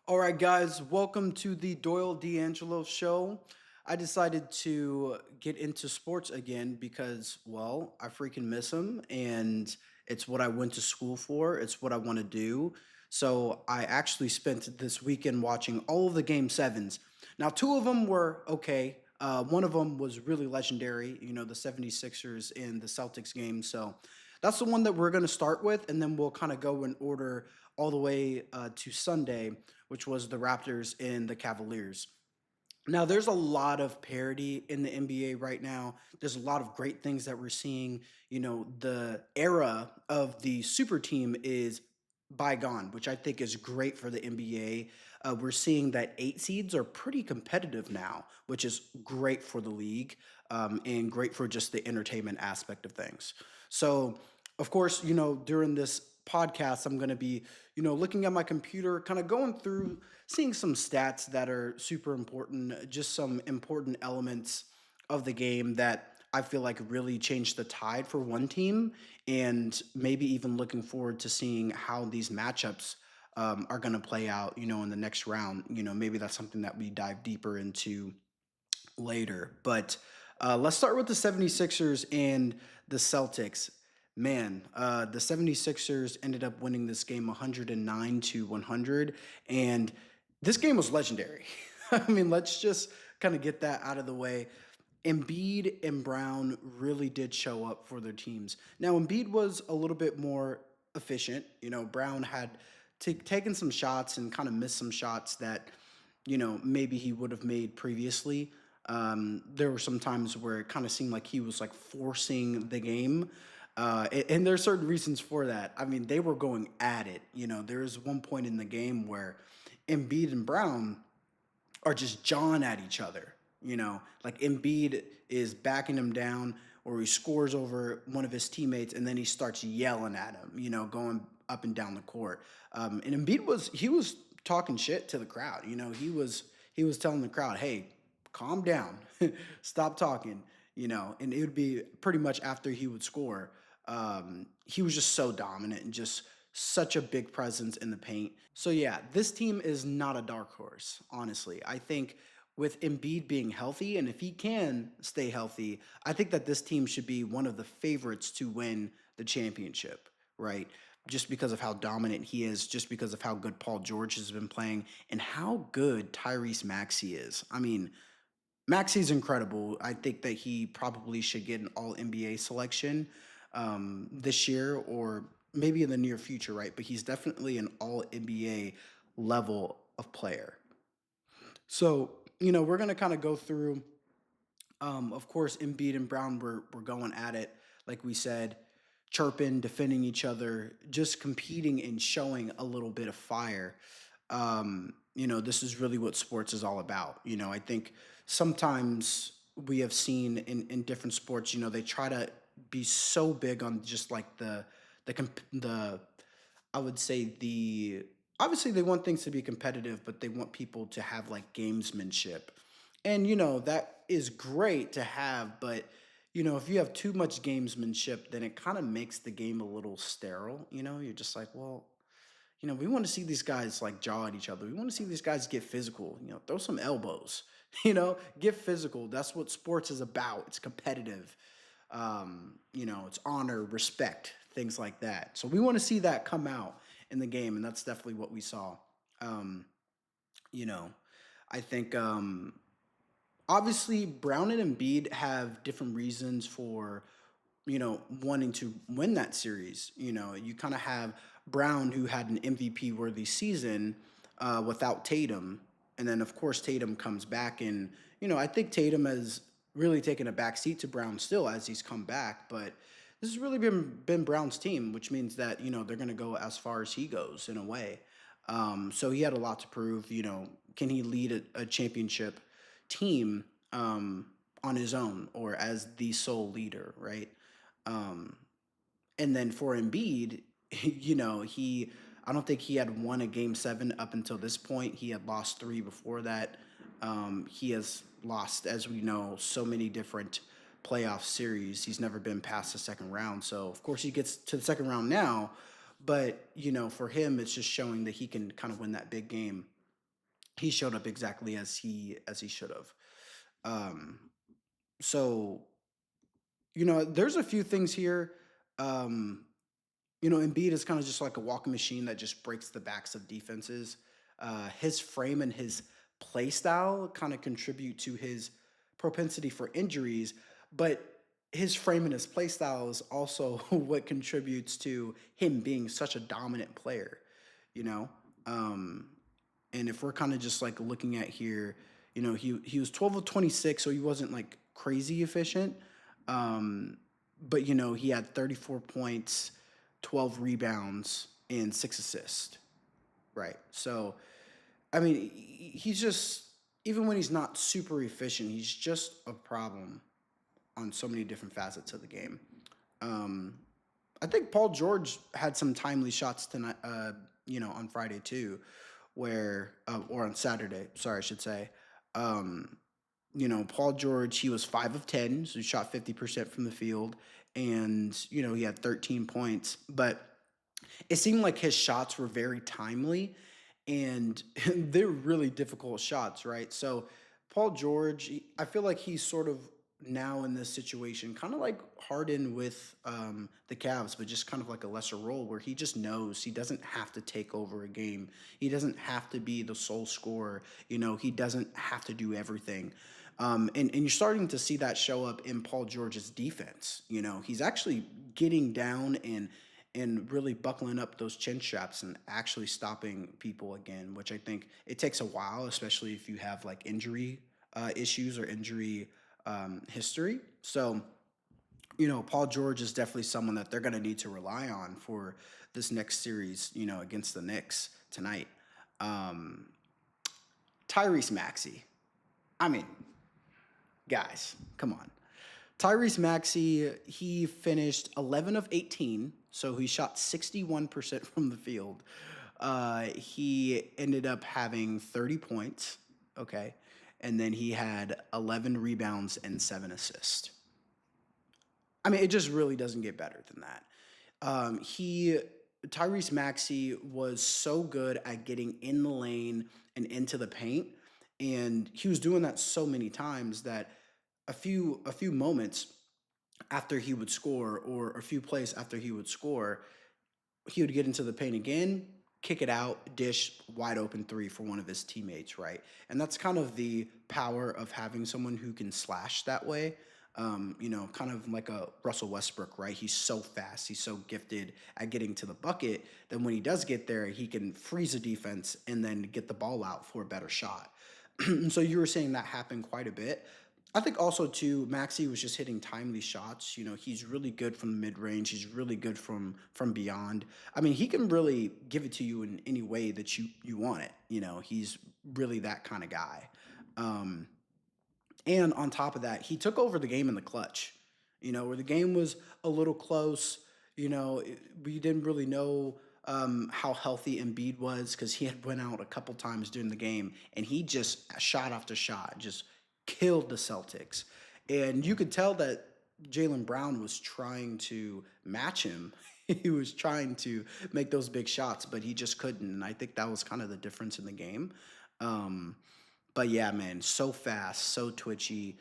All right, guys, welcome to the Doyle D'Angelo show. I decided to get into sports again because, well, I freaking miss him and it's what I went to school for. It's what I want to do. So I actually spent this weekend watching all of the game sevens. Now, two of them were okay. One of them was really legendary, the 76ers and the Celtics game. So that's the one that we're going to start with. And then we'll kind of go in order all the way to Sunday, which was the Raptors and the Cavaliers. Now, there's a lot of parity in the NBA right now. There's a lot of great things that we're seeing. The era of the super team is bygone, which I think is great for the NBA. We're seeing that eight seeds are pretty competitive now, which is great for the league and great for just the entertainment aspect of things. So, of course, during this podcast, I'm going to be, looking at my computer, kind of going through, seeing some stats that are super important, just some important elements of the game that I feel like really changed the tide for one team, and maybe even looking forward to seeing how these matchups are going to play out, in the next round. Maybe that's something that we dive deeper into later. But let's start with the 76ers and the Celtics. Man, the 76ers ended up winning this game 109 to 100. And this game was legendary. I mean, let's just kind of get that out of the way. Embiid and Brown really did show up for their teams. Now, Embiid was a little bit more efficient. Brown had taken some shots and kind of missed some shots that, maybe he would have made previously. There were some times where it kind of seemed like he was like forcing the game. And there are certain reasons for that. I mean, they were going at it. There was one point in the game where Embiid and Brown are just jawing at each other. Like Embiid is backing him down or he scores over one of his teammates and then he starts yelling at him, going up and down the court. And Embiid was talking shit to the crowd. He was telling the crowd, "Hey, calm down, stop talking." And it would be pretty much after he would score. He was just so dominant and just such a big presence in the paint. So yeah, this team is not a dark horse, honestly. I think with Embiid being healthy, and if he can stay healthy, I think that this team should be one of the favorites to win the championship, right? Just because of how dominant he is, just because of how good Paul George has been playing, and how good Tyrese Maxey is. I mean, Maxey's incredible. I think that he probably should get an All NBA selection this year or maybe in the near future, right? But he's definitely an All NBA level of player. So, we're going to kind of go through. Of course, Embiid and Brown were going at it, like we said, chirping, defending each other, just competing and showing a little bit of fire. This is really what sports is all about. I think sometimes we have seen in different sports, they try to be so big on just like the I would say obviously they want things to be competitive, but they want people to have like gamesmanship. And that is great to have, but if you have too much gamesmanship, then it kind of makes the game a little sterile. You're just like, well, we want to see these guys like jaw at each other. We want to see these guys get physical, throw some elbows, get physical. That's what sports is about. It's competitive. It's honor, respect, things like that. So we want to see that come out in the game, and that's definitely what we saw. Um, you know, I think obviously Brown and Embiid have different reasons for wanting to win that series. You kind of have Brown who had an MVP worthy season without Tatum, and then of course Tatum comes back, and I think Tatum has really taken a back seat to Brown still as he's come back, but this has really been Brown's team, which means that they're going to go as far as he goes in a way. So he had a lot to prove. Can he lead a championship team on his own or as the sole leader, right? Um, and then for Embiid, he I don't think he had won a game seven up until this point. He had lost three before that. He has lost, as we know, so many different playoff series. He's never been past the second round. So of course he gets to the second round now. But, for him, it's just showing that he can kind of win that big game. he showed up exactly as he should have. Um, so there's a few things here. Um, Embiid is kind of just like a walking machine that just breaks the backs of defenses. His frame and his play style kind of contribute to his propensity for injuries, but his frame and his play style is also what contributes to him being such a dominant player, you know? Um, and if we're kind of just like looking at here, he was 12 of 26, so he wasn't like crazy efficient. Um, but he had 34 points, 12 rebounds, and 6 assists. Right. So I mean, he's just, even when he's not super efficient, he's just a problem on so many different facets of the game. Um, I think Paul George had some timely shots tonight, on Friday too, or on Saturday, sorry, I should say. Um, Paul George, he was 5 of 10, so he shot 50% from the field, and he had 13 points, but it seemed like his shots were very timely, and they're really difficult shots, right? So Paul George, I feel like he's sort of now in this situation, kind of like Harden with the Cavs, but just kind of like a lesser role where he just knows he doesn't have to take over a game. He doesn't have to be the sole scorer. He doesn't have to do everything. And you're starting to see that show up in Paul George's defense. He's actually getting down and really buckling up those chin straps and actually stopping people again, which I think it takes a while, especially if you have like injury issues or injury history. So, Paul George is definitely someone that they're going to need to rely on for this next series, against the Knicks tonight. Um, Tyrese Maxey. I mean, guys, come on. Tyrese Maxey, he finished 11 of 18, so he shot 61% from the field. He ended up having 30 points, okay, and then he had 11 rebounds and 7 assists. I mean, it just really doesn't get better than that. He Tyrese Maxey was so good at getting in the lane and into the paint, and he was doing that so many times that a few moments after he would score, or a few plays after he would score, he would get into the paint again, kick it out, dish wide open three for one of his teammates, right? And that's kind of the power of having someone who can slash that way. Kind of like a Russell Westbrook, right? He's so fast, he's so gifted at getting to the bucket that when he does get there, he can freeze a defense and then get the ball out for a better shot. So you were saying that happened quite a bit. I think also too, Maxi was just hitting timely shots. He's really good from the mid range. He's really good from beyond. I mean, he can really give it to you in any way that you want it. He's really that kind of guy. Um, and on top of that, he took over the game in the clutch. Where the game was a little close. We didn't really know how healthy Embiid was because he had went out a couple times during the game, and he just shot after shot, just killed the Celtics. And you could tell that Jalen Brown was trying to match him. He was trying to make those big shots, but he just couldn't. And I think that was kind of the difference in the game. Um, but yeah, man, so fast, so twitchy,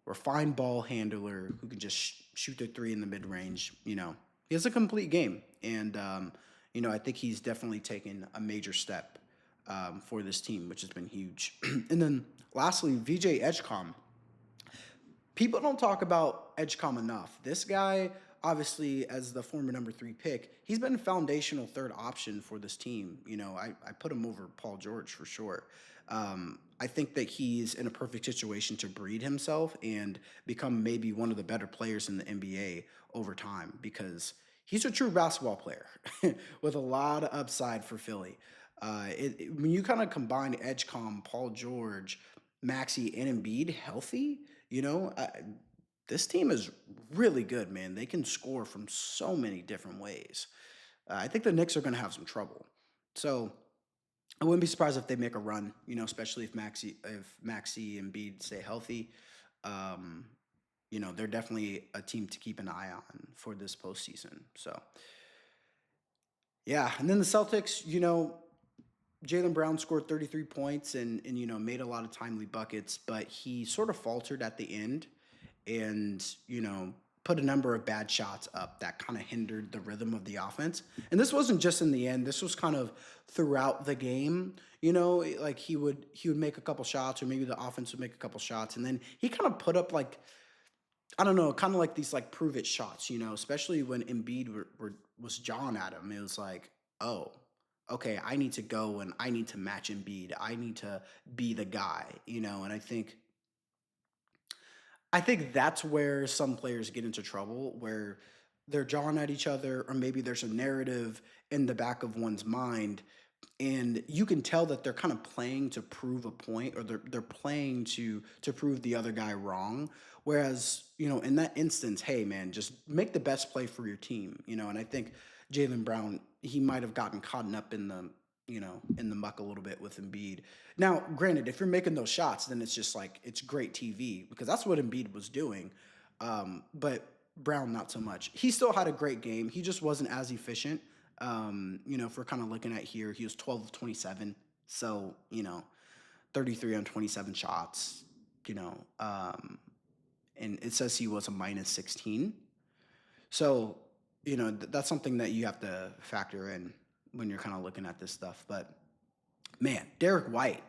refined ball handler who can just shoot the three in the mid range. He has a complete game, and I think he's definitely taken a major step for this team, which has been huge. And then lastly, VJ Edgecom. People don't talk about Edgecom enough. This guy, obviously, as the former number 3 pick, he's been a foundational third option for this team. I put him over Paul George for sure. I think that he's in a perfect situation to breed himself and become maybe one of the better players in the NBA over time because he's a true basketball player with a lot of upside for Philly. When you kind of combine Edgecom, Paul George, Maxi, and Embiid healthy, you know, I, this team is really good, man. They can score from so many different ways. I think the Knicks are going to have some trouble. So I wouldn't be surprised if they make a run, especially if Maxi and Embiid stay healthy. Um, they're definitely a team to keep an eye on for this postseason. So yeah, and then the Celtics, Jaylen Brown scored 33 points and made a lot of timely buckets, but he sort of faltered at the end and put a number of bad shots up that kind of hindered the rhythm of the offense. And this wasn't just in the end. This was kind of throughout the game. Like he would make a couple shots, or maybe the offense would make a couple shots, and then he kind of put up like, I don't know, kind of like these like prove it shots. Especially when Embiid was jawing at him. It was like, oh, okay, I need to go and I need to match Embiid. I need to be the guy. And I think that's where some players get into trouble, where they're jawing at each other, or maybe there's a narrative in the back of one's mind, and you can tell that they're kind of playing to prove a point, or they're playing to prove the other guy wrong. Whereas, in that instance, hey man, just make the best play for your team. And I think Jalen Brown, he might have gotten caught up in the muck a little bit with Embiid. Now, granted, if you're making those shots, then it's just like it's great TV because that's what Embiid was doing. But Brown, not so much. He still had a great game. He just wasn't as efficient. If we're kind of looking at here, he was 12 of 27. So, 33 on 27 shots, you know, um, and it says he was a minus 16. So, that's something that you have to factor in when you're kind of looking at this stuff. But man, Derek White.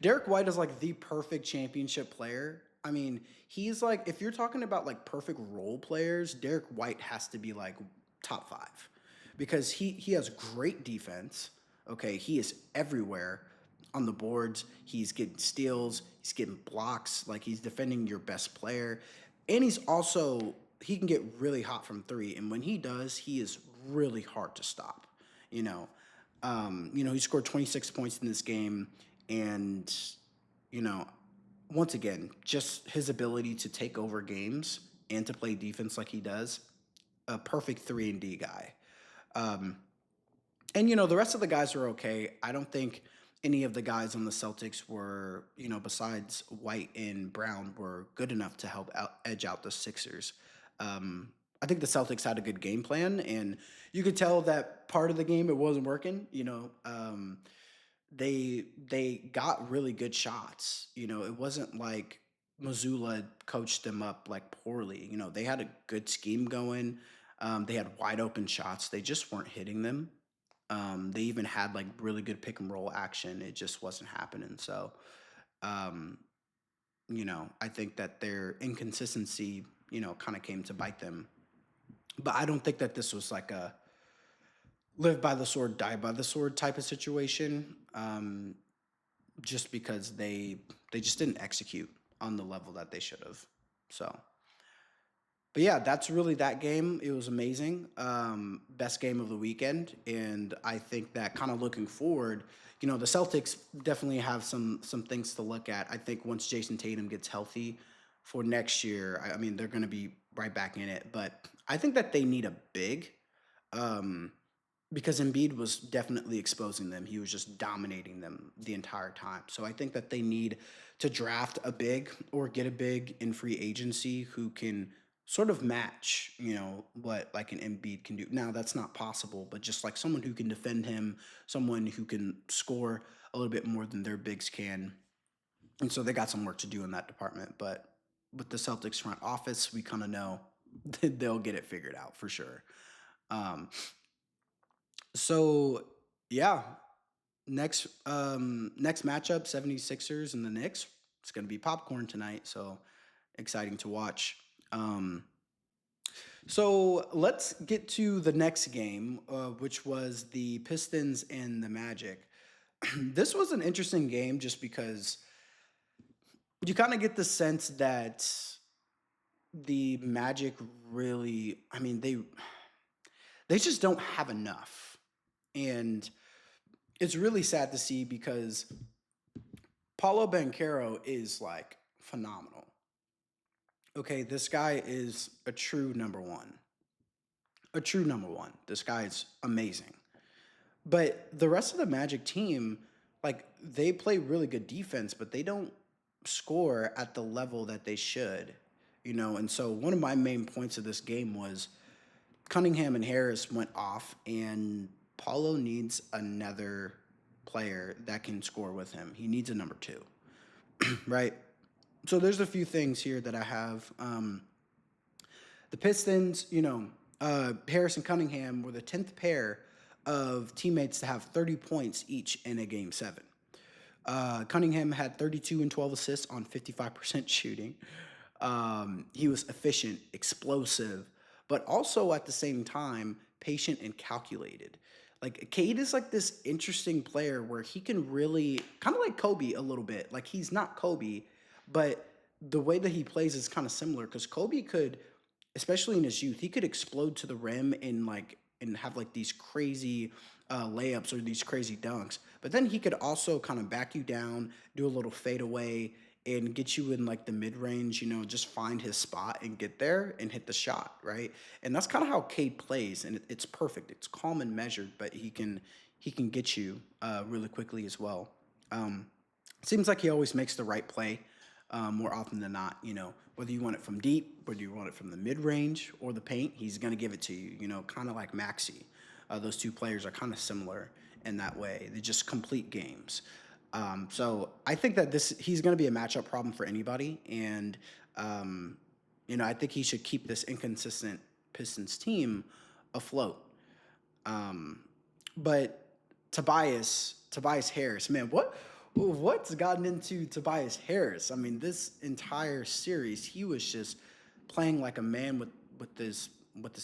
Derek White is like the perfect championship player. I mean, he's like, if you're talking about like perfect role players, Derek White has to be like top five because he has great defense. Okay, he is everywhere on the boards. He's getting steals, he's getting blocks, like he's defending your best player. And he can get really hot from three. And when he does, he is really hard to stop. You know, he scored 26 points in this game, and you know, once again, just his ability to take over games and to play defense like he does, a perfect 3 and D guy. Um, and the rest of the guys were okay. I don't think any of the guys on the Celtics were, besides White and Brown, were good enough to help edge out the Sixers. Um, I think the Celtics had a good game plan, and you could tell that part of the game it wasn't working. They got really good shots. It wasn't like Missoula coached them up like poorly. They had a good scheme going. They had wide open shots. They just weren't hitting them. They even had like really good pick and roll action. It just wasn't happening. So, um, I think that their inconsistency, kind of came to bite them. But I don't think that this was like a live by the sword, die by the sword type of situation. Just because they just didn't execute on the level that they should have. So, but yeah, that's really that game. It was amazing. Best game of the weekend, and I think that kind of looking forward, the Celtics definitely have some things to look at. I think once Jason Tatum gets healthy for next year, I mean they're going to be right back in it. But I think that they need a big. Um, because Embiid was definitely exposing them. He was just dominating them the entire time. So I think that they need to draft a big or get a big in free agency who can sort of match, what like an Embiid can do. Now that's not possible, but just like someone who can defend him, someone who can score a little bit more than their bigs can. And so they got some work to do in that department. But with the Celtics front office, we kind of know that they'll get it figured out for sure. Um, so yeah, next matchup, 76ers and the Knicks. It's gonna be popcorn tonight, so exciting to watch. Um, so let's get to the next game, which was the Pistons and the Magic. This was an interesting game just because you kind of get the sense that the Magic really, I mean, they just don't have enough. And it's really sad to see because Paulo Banchero is like phenomenal. Okay, this guy is a true number one. A true number one. This guy is amazing. But the rest of the Magic team, like they play really good defense, but they don't score at the level that they should. And so one of my main points of this game was Cunningham and Harris went off, and Paulo needs another player that can score with him. He needs a number two, right? So there's a few things here that I have. The Pistons, Harris and Cunningham were the 10th pair of teammates to have 30 points each in a game seven. Cunningham had 32 and 12 assists on 55% shooting. He was efficient, explosive, but also at the same time patient and calculated. Like Cade is like this interesting player where he can really kind of like Kobe a little bit. Like he's not Kobe, but the way that he plays is kind of similar because Kobe could, especially in his youth, he could explode to the rim and have like these crazy layups or these crazy dunks. But then he could also kind of back you down, do a little fadeaway, and get you in like the mid range. Just find his spot and get there and hit the shot, right? And that's kind of how Cade plays, and it's perfect. It's calm and measured, but he can get you really quickly as well. Um, Seems like he always makes the right play more often than not. Whether you want it from deep, whether you want it from the mid range or the paint, he's going to give it to you. Kind of like Maxi. Those two players are kind of similar in that way. They just complete games. So I think that this he's going to be a matchup problem for anybody, and I think he should keep this inconsistent Pistons team afloat. Um, but Tobias Harris, man, what's gotten into Tobias Harris? I mean, this entire series, he was just playing like a man with his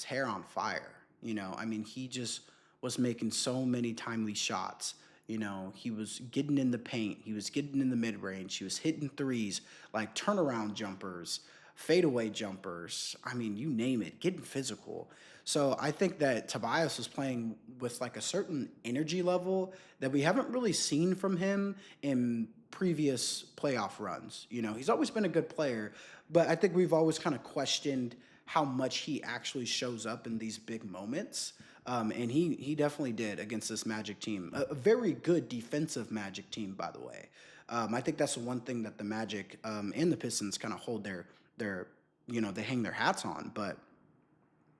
hair on fire. I mean, he just was making so many timely shots. He was getting in the paint, he was getting in the mid range, he was hitting threes, like turnaround jumpers, fadeaway jumpers. I mean, you name it, getting physical. So I think that Tobias was playing with like a certain energy level that we haven't really seen from him in previous playoff runs. He's always been a good player, but I think we've always kind of questioned how much he actually shows up in these big moments. And he definitely did against this Magic team. A very good defensive Magic team, by the way. I think that's the one thing that the Magic and the Pistons kind of hold their they hang their hats on. But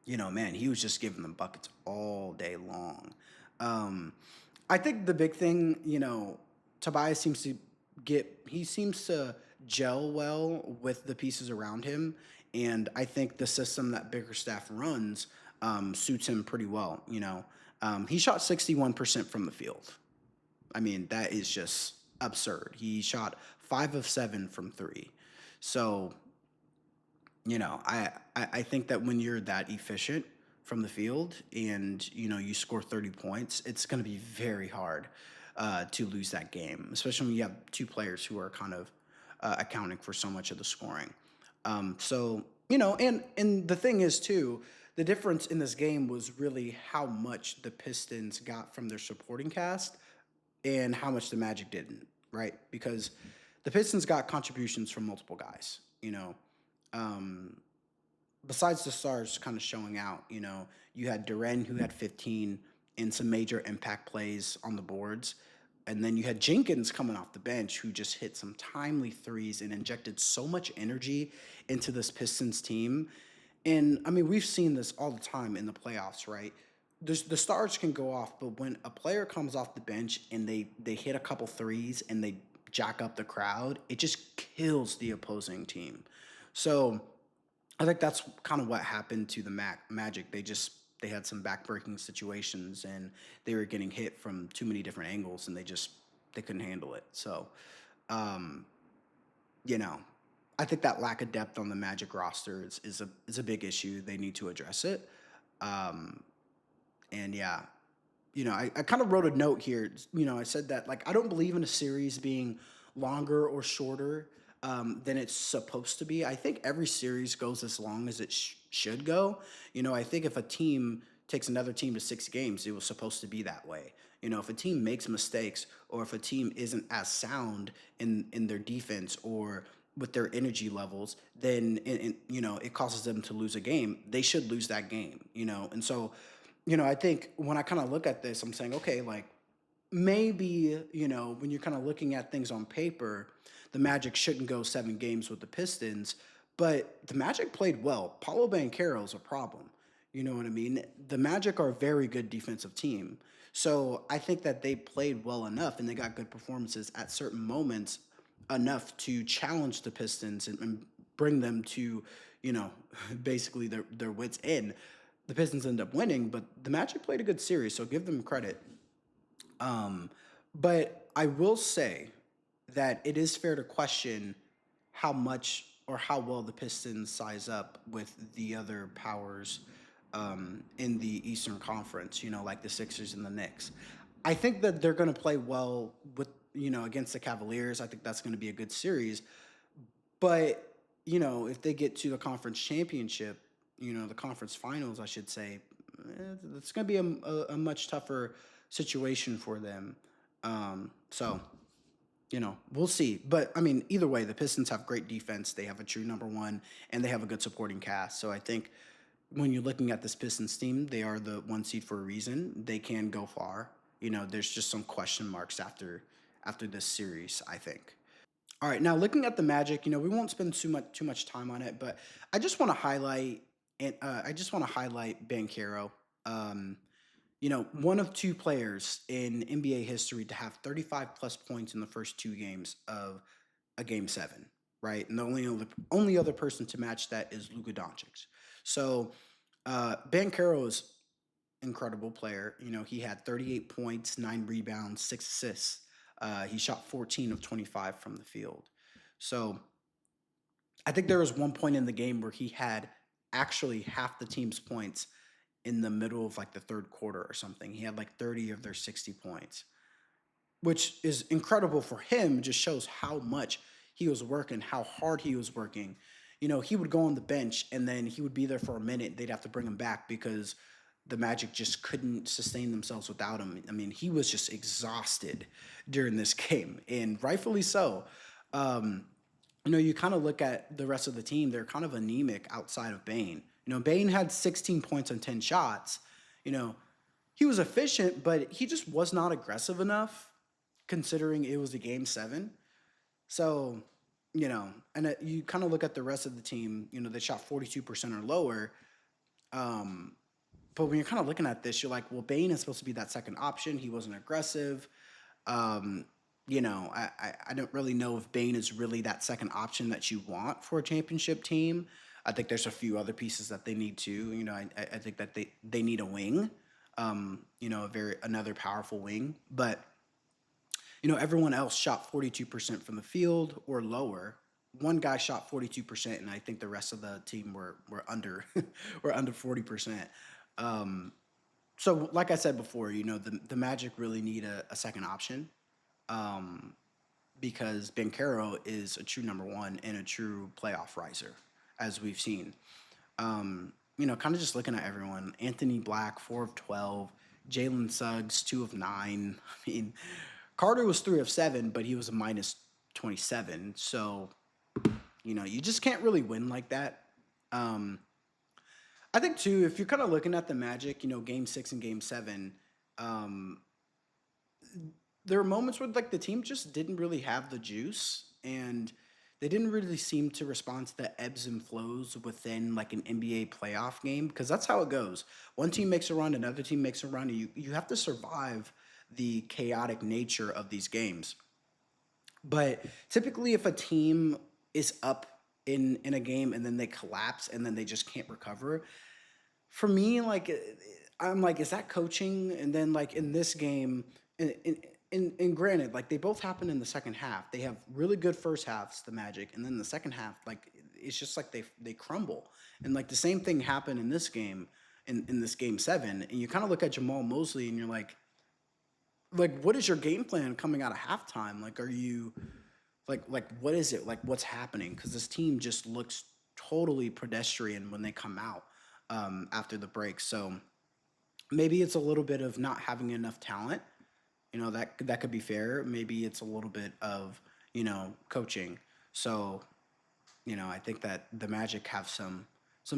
man, he was just giving them buckets all day long. Um, I think the big thing, Tobias seems to gel well with the pieces around him, and I think the system that Bickerstaff runs suits him pretty well. He shot 61% from the field. I mean, that is just absurd. He shot 5 of 7 from three. So I think that when you're that efficient from the field and you score 30 points, it's going to be very hard to lose that game, especially when you have two players who are kind of accounting for so much of the scoring. So and the thing is too, the difference in this game was really how much the Pistons got from their supporting cast and how much the Magic didn't, right? Because the Pistons got contributions from multiple guys. Um, Besides the stars kind of showing out, you had Duren who had 15 and some major impact plays on the boards. And then you had Jenkins coming off the bench who just hit some timely threes and injected so much energy into this Pistons team. And I mean, we've seen this all the time in the playoffs, right? The stars can go off, but when a player comes off the bench and they hit a couple threes and they jack up the crowd, it just kills the opposing team. So I think that's kind of what happened to the Magic. They had some backbreaking situations and they were getting hit from too many different angles and they couldn't handle it. So, um, you know, I think that lack of depth on the Magic roster is a big issue. They need to address it. Um, and yeah, I kind of wrote a note here. I said that like I don't believe in a series being longer or shorter than it's supposed to be. I think every series goes as long as it should go. I think if a team takes another team to 6 games, it was supposed to be that way. If a team makes mistakes or if a team isn't as sound in their defense or with their energy levels, then it causes them to lose a game. They should lose that game. And so I think when I kind of look at this, I'm saying, okay, like maybe, when you're kind of looking at things on paper, the Magic shouldn't go 7 games with the Pistons, but the Magic played well. Paulo Banchero's a problem. You know what I mean? The Magic are a very good defensive team. So I think that they played well enough and they got good performances at certain moments enough to challenge the Pistons and bring them to, you know, basically their wits end. The Pistons end up winning, but the Magic played a good series, so give them credit. Um, but I will say that it is fair to question how much or how well the Pistons size up with the other powers in the Eastern Conference, like the Sixers and the Knicks. I think that they're going to play well with, against the Cavaliers. I think that's going to be a good series. But, if they get to the conference championship, the conference finals, I should say, it's going to be a much tougher situation for them. So, we'll see. But I mean, either way, the Pistons have great defense. They have a true number one, and they have a good supporting cast. So I think when you're looking at this Pistons team, they are the one seed for a reason. They can go far. There's just some question marks after this series, I think. All right, now looking at the Magic, we won't spend too much time on it, but I just want to highlight and I just want to highlight Bankero. Um, one of two players in NBA history to have 35 plus points in the first two games of a game seven, right? And the only other person to match that is Luka Doncic. So Bankero is incredible player. He had 38 points, 9 rebounds, 6 assists. He shot 14 of 25 from the field. So I think there was one point in the game where he had actually half the team's points in the middle of like the third quarter or something. He had like 30 of their 60 points, which is incredible for him. It just shows how much he was working, how hard he was working. He would go on the bench and then he would be there for a minute. They'd have to bring him back because the Magic just couldn't sustain themselves without him. I mean, he was just exhausted during this game, and rightfully so. Um, you kind of look at the rest of the team, they're kind of anemic outside of Bane. Bane had 16 points on 10 shots. You know, he was efficient, but he just was not aggressive enough considering it was a game seven. So, and you kind of look at the rest of the team, they shot 42% or lower. Um, but when you're kind of looking at this, you're like, well, Bane is supposed to be that second option. He wasn't aggressive. Um, I don't really know if Bane is really that second option that you want for a championship team. I think there's a few other pieces that they need to. I think that they need a wing, another powerful wing. But everyone else shot 42% from the field or lower. One guy shot 42%, and I think the rest of the team were under were under 40%. Um, so, like I said before, the Magic really need a second option, um, because Bankero is a true number one and a true playoff riser, as we've seen. Kind of just looking at everyone. Anthony Black, 4 of 12. Jalen Suggs, 2 of 9. I mean, Carter was 3 of 7, but he was a minus 27. So, you just can't really win like that. Um, I think too, if you're kind of looking at the Magic, game six and game seven, um, there were moments where like the team just didn't really have the juice and they didn't really seem to respond to the ebbs and flows within like an NBA playoff game because that's how it goes. One team makes a run, another team makes a run, and you have to survive the chaotic nature of these games. But typically if a team is up in a game and then they collapse and then they just can't recover, for me, like I'm like, is that coaching? And then like in this game, and granted, like they both happen in the second half. They have really good first halves, the Magic, and then the second half, like it's just like they crumble. And like the same thing happened in this game, in this game seven. And you kind of look at Jamal Mosley and you're like, what is your game plan coming out of halftime? Like, are you like what is it? Like, what's happening? Because this team just looks totally pedestrian when they come out after the break. So maybe it's a little bit of not having enough talent. That could be fair. Maybe it's a little bit of coaching. So I think that the Magic have some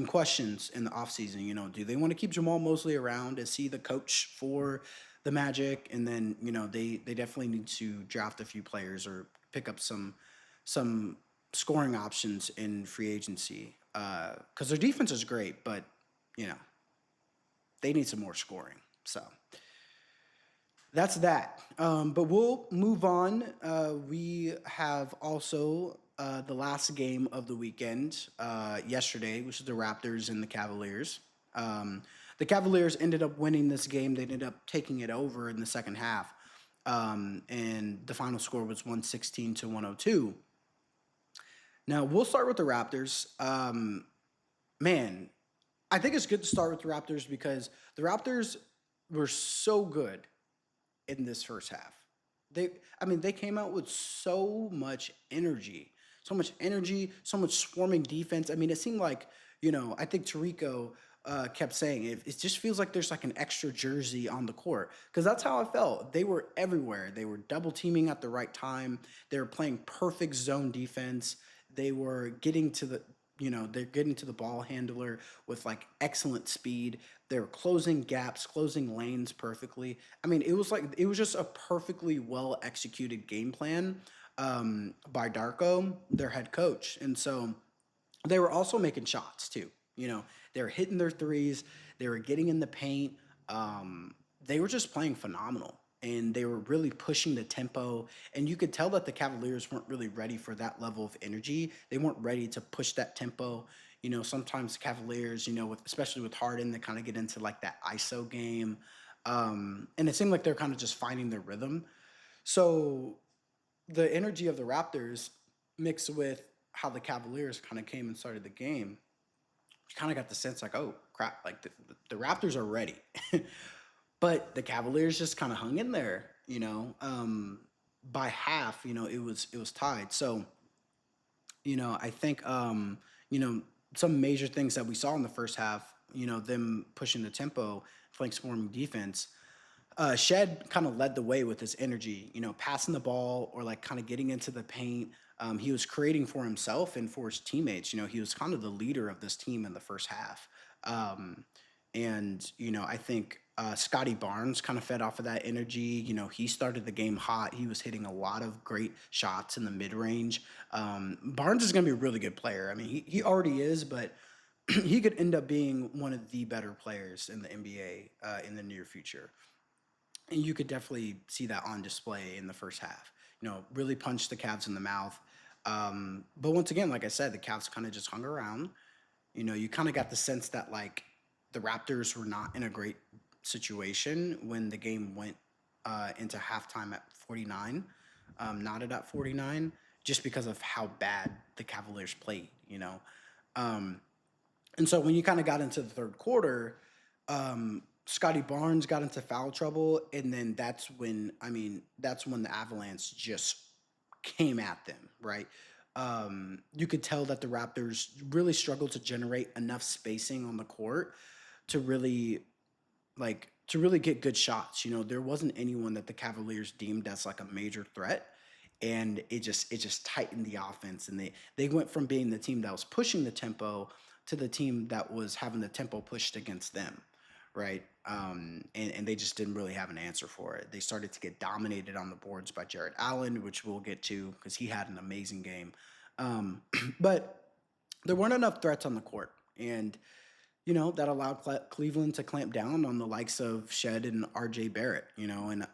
questions in the offseason. Do they want to keep Jamal Mosley around? Is he the coach for the Magic? And then they definitely need to draft a few players or pick up some scoring options in free agency because their defense is great, but you know they need some more scoring. So That's that. But we'll move on. We have also the last game of the weekend yesterday, which is the Raptors and the Cavaliers. Um, the Cavaliers ended up winning this game. They ended up taking it over in the second half. And the final score was 116 to 102. Now, we'll start with the Raptors. Man, I think it's good to start with the Raptors because the Raptors were so good in this first half. They, I mean, they came out with so much energy, so much swarming defense. I mean, it seemed like, I think Tarico kept saying it just feels like there's like an extra jersey on the court because that's how I felt. They were everywhere. They were double teaming at the right time. They were playing perfect zone defense. They were getting to the they're getting to the ball handler with like excellent speed. They were closing gaps, closing lanes perfectly. I mean, it was just a perfectly well executed game plan by Darko, their head coach. And so they were also making shots too. They were hitting their threes. They were getting in the paint. They were just playing phenomenal, and they were really pushing the tempo. And you could tell that the Cavaliers weren't really ready for that level of energy. They weren't ready to push that tempo. Sometimes the Cavaliers, especially with Harden, they kind of get into like that ISO game, and it seemed like they're kind of just finding their rhythm. So the energy of the Raptors mixed with how the Cavaliers kind of came and started the game, you kind of got the sense like, oh crap, like the Raptors are ready, but the Cavaliers just kind of hung in there. By half, it was tied. So I think some major things that we saw in the first half, them pushing the tempo, playing swarming defense. Shed kind of led the way with his energy, passing the ball or like kind of getting into the paint. He was creating for himself and for his teammates. He was kind of the leader of this team in the first half. Um, and, I think Scotty Barnes kind of fed off of that energy. He started the game hot. He was hitting a lot of great shots in the mid range. Barnes is going to be a really good player. I mean, he already is, but he could end up being one of the better players in the NBA in the near future. And you could definitely see that on display in the first half. Really punched the Cavs in the mouth. But once again, like I said, the Cavs kind of just hung around. You kind of got the sense that like the Raptors were not in a great situation when the game went into halftime at 49, knotted at 49, just because of how bad the Cavaliers played. Um, and so when you kind of got into the third quarter, Scotty Barnes got into foul trouble, and then that's when the Avalanche just came at them, right? You could tell that the Raptors really struggled to generate enough spacing on the court to really get good shots. There wasn't anyone that the Cavaliers deemed as like a major threat, and it just tightened the offense, and they went from being the team that was pushing the tempo to the team that was having the tempo pushed against them, right? And they just didn't really have an answer for it. They started to get dominated on the boards by Jared Allen, which we'll get to because he had an amazing game. But there weren't enough threats on the court, and that allowed Cleveland to clamp down on the likes of Shed and RJ Barrett. And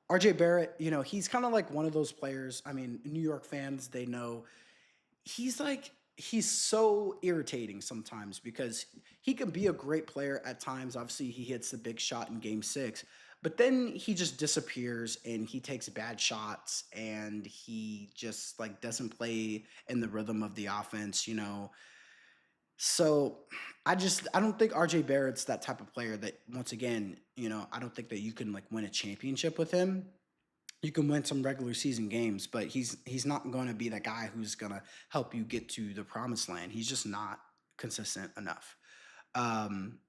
RJ Barrett, he's kind of like one of those players. I mean, New York fans, they know he's so irritating sometimes because he can be a great player at times. Obviously, he hits the big shot in game 6, but then he just disappears and he takes bad shots and he just like doesn't play in the rhythm of the offense. So I don't think RJ Barrett's that type of player that once again, I don't think that you can like win a championship with him. You can win some regular season games, but he's not going to be the guy who's going to help you get to the promised land. He's just not consistent enough.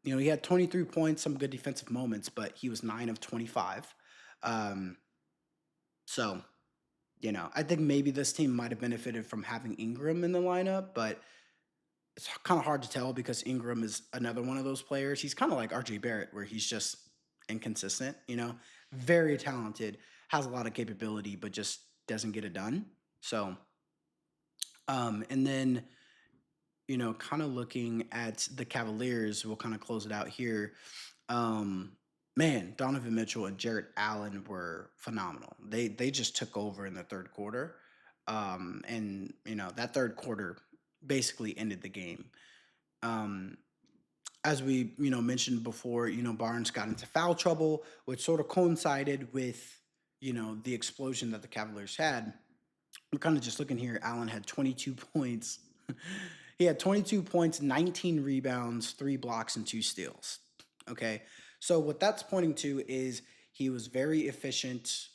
He had 23 points, some good defensive moments, but he was 9 of 25. Um, so, I think maybe this team might have benefited from having Ingram in the lineup, but it's kind of hard to tell because Ingram is another one of those players. He's kind of like RJ Barrett, where he's just inconsistent. Very talented, has a lot of capability, but just doesn't get it done. So, and then, kind of looking at the Cavaliers, we'll kind of close it out here. Um, Man, Donovan Mitchell and Jarrett Allen were phenomenal. They just took over in the third quarter, and that third quarter basically ended the game. Um, as we mentioned before, Barnes got into foul trouble, which sort of coincided with the explosion that the Cavaliers had. We're kind of just looking here. Allen had 22 points. He had 22 points, 19 rebounds, 3 blocks, and 2 steals. Okay. So what that's pointing to is he was very efficient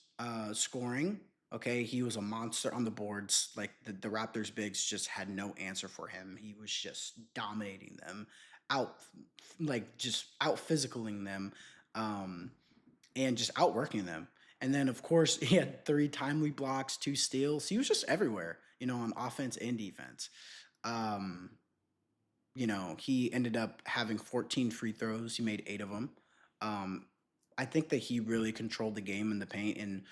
scoring. Okay. He was a monster on the boards. Like the Raptors bigs just had no answer for him. He was just dominating them, out like just out physicaling them. Um, and just outworking them. And then, of course, he had 3 timely blocks, 2 steals. He was just everywhere, on offense and defense. Um, he ended up having 14 free throws. He made 8 of them. Um, I think that he really controlled the game in the paint. And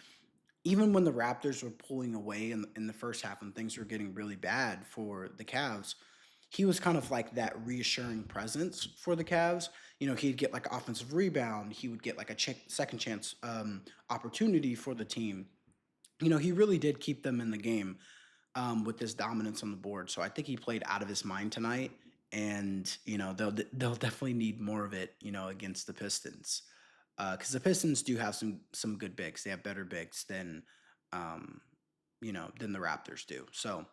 even when the Raptors were pulling away in the first half and things were getting really bad for the Cavs, he was kind of like that reassuring presence for the Cavs. He'd get like an offensive rebound. He would get like a second chance opportunity for the team. He really did keep them in the game with this dominance on the board. So I think he played out of his mind tonight, and they'll definitely need more of it. Against the Pistons, because the Pistons do have some good bigs. They have better bigs um, than the Raptors do. So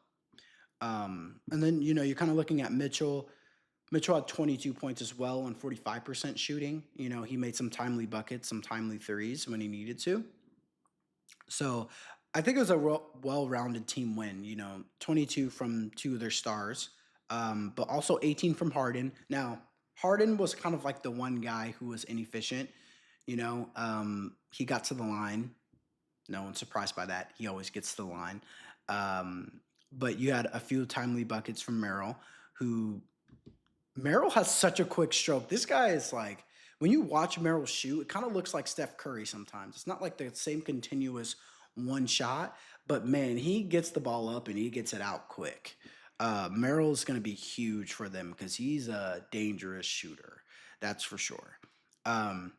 and then you're kind of looking at Mitchell. Mitchell had 22 points as well on 45% shooting. He made some timely buckets, some timely threes when he needed to. So I think it was a well-rounded team win. 22 from two of their stars, but also 18 from Harden. Now Harden was kind of like the one guy who was inefficient. He got to the line. No one's surprised by that. He always gets to the line. But you had a few timely buckets from Merrill, who Merrill has such a quick stroke. This guy is like, when you watch Merrill shoot, it kind of looks like Steph Curry sometimes. It's not like the same continuous one shot, but man, he gets the ball up and he gets it out quick. Merrill is going to be huge for them because he's a dangerous shooter. That's for sure. Um,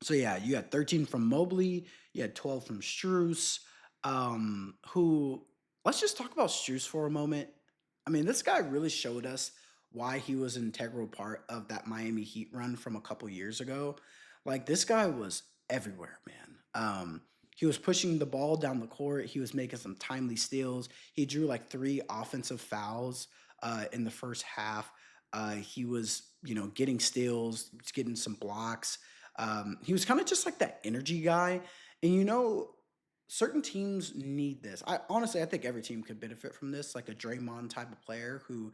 so yeah, you had 13 from Mobley, you had 12 from Struess. Who Let's just talk about Struess for a moment. I mean, this guy really showed us why he was an integral part of that Miami Heat run from a couple years ago. Like this guy was everywhere, man. He was pushing the ball down the court. He was making some timely steals. He drew like 3 offensive fouls in the first half. He was, getting steals, getting some blocks. He was kind of just like that energy guy. And certain teams need this. I think every team could benefit from this, like a Draymond type of player who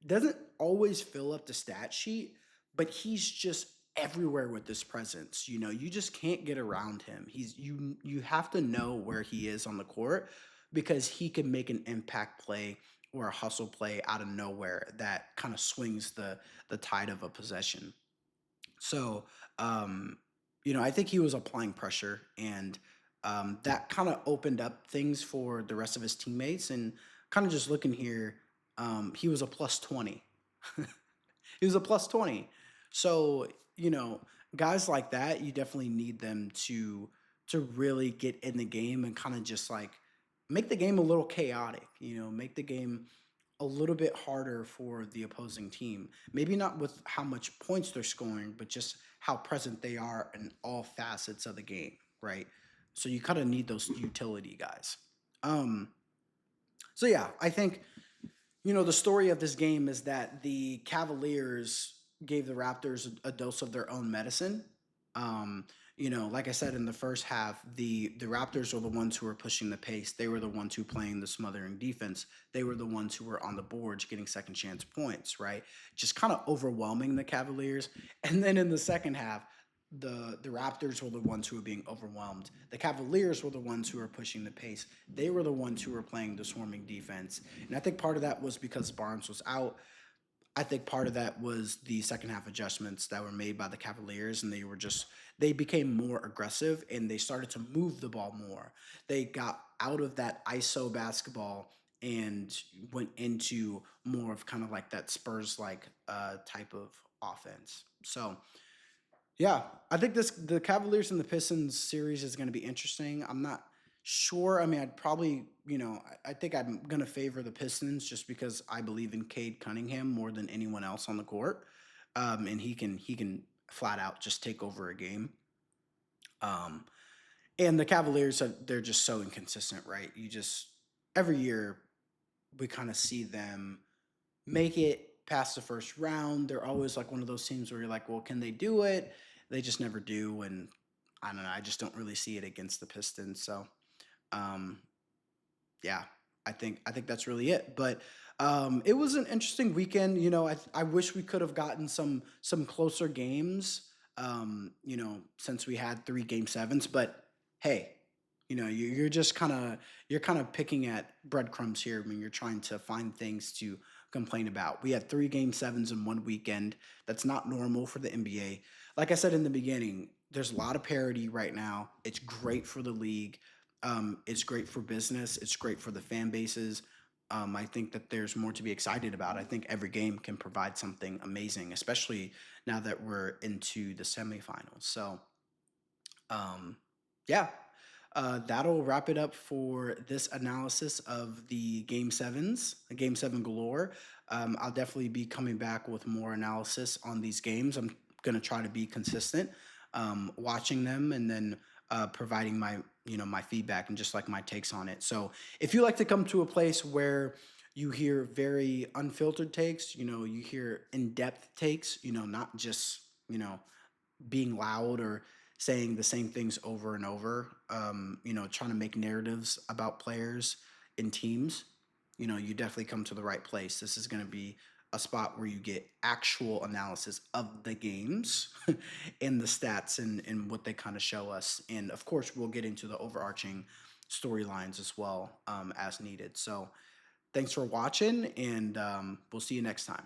doesn't always fill up the stat sheet, but he's just everywhere with this presence. You just can't get around him. You have to know where he is on the court because he can make an impact play or a hustle play out of nowhere that kind of swings the tide of a possession. So, um, I think he was applying pressure, and that kind of opened up things for the rest of his teammates. And kind of just looking here, he was a plus 20. He was a plus 20. So, guys like that, you definitely need them to really get in the game and kind of just like make the game a little chaotic, make the game a little bit harder for the opposing team. Maybe not with how much points they're scoring, but just how present they are in all facets of the game, right? So you kind of need those utility guys. Um, so yeah, I think the story of this game is that the Cavaliers gave the Raptors a dose of their own medicine. Um, like I said in the first half, the Raptors were the ones who were pushing the pace. They were the ones who playing the smothering defense. They were the ones who were on the boards getting second chance points, right? Just kind of overwhelming the Cavaliers. And then in the second half, the Raptors were the ones who were being overwhelmed. The Cavaliers were the ones who were pushing the pace. They were the ones who were playing the swarming defense. And I think part of that was because Barnes was out. I think part of that was the second half adjustments that were made by the Cavaliers, and they became more aggressive and they started to move the ball more. They got out of that ISO basketball and went into more of kind of like that Spurs like type of offense. So Yeah, I think this the Cavaliers and the Pistons series is going to be interesting. I'm not sure. I mean, I'd probably, I think I'm going to favor the Pistons just because I believe in Cade Cunningham more than anyone else on the court, and he can flat out just take over a game. Um, and the Cavaliers they're just so inconsistent, right? You just every year we kind of see them make it past the first round. They're always like one of those teams where you're like, well, can they do it? They just never do, and I don't know. I just don't really see it against the Pistons. So, um, yeah, I think that's really it. But it was an interesting weekend. I wish we could have gotten some closer games. Since we had three game sevens, but hey, you're just you're kind of picking at breadcrumbs here when you're trying to find things to complain about. We had three game sevens in one weekend. That's not normal for the NBA. Like I said in the beginning, there's a lot of parity right now. It's great for the league. It's great for business. It's great for the fan bases. I think that there's more to be excited about. I think every game can provide something amazing, especially now that we're into the semifinals. So, um, yeah, that'll wrap it up for this analysis of the game sevens, game seven galore. I'll definitely be coming back with more analysis on these games. I'm going to try to be consistent, watching them and then providing my feedback and just like my takes on it. So if you like to come to a place where you hear very unfiltered takes, you hear in-depth takes, not just, being loud or saying the same things over and over, trying to make narratives about players and teams, you definitely come to the right place. This is going to be a spot where you get actual analysis of the games and the stats and what they kind of show us. And of course, we'll get into the overarching storylines as well, as needed. So thanks for watching, and we'll see you next time.